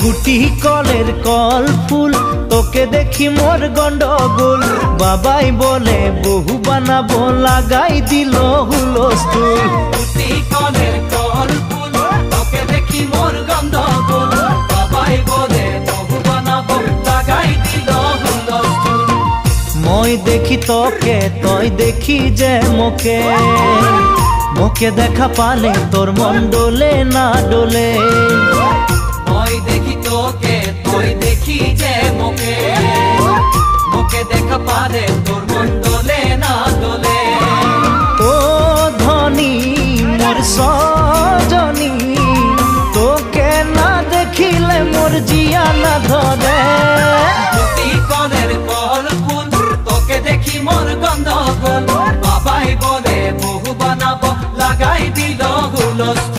গুটি কলের কল ফুল তোকে দেখি মোর গন্ডগোল বাবাই বলে বহু বানাবো লাগাই দিল হুলস্থুল গুটি কলের কল ফুল তোকে দেখি মোর গন্ডগোল বাবাই বলে বহু বানাবো লাগাই দিল হুলস্থুল মই দেখি তোকে তই দেখি যে মোকে মোকে দেখা পালে তোর মন ডোলে না ডোলে মই দেখি তোকে তুই দেখি যে মোকে মোকে দেখা পালে তোর মন দোলে না দোলে ও ধনী মোর সজনী তোকে না দেখিলে মোর জিয়া না ধরে গুটি কলের কল ফুল তোকে দেখি মোর গন্ডগোল বাবাই বলে বহু বানাবো লাগাই দিল হুলস্থুল।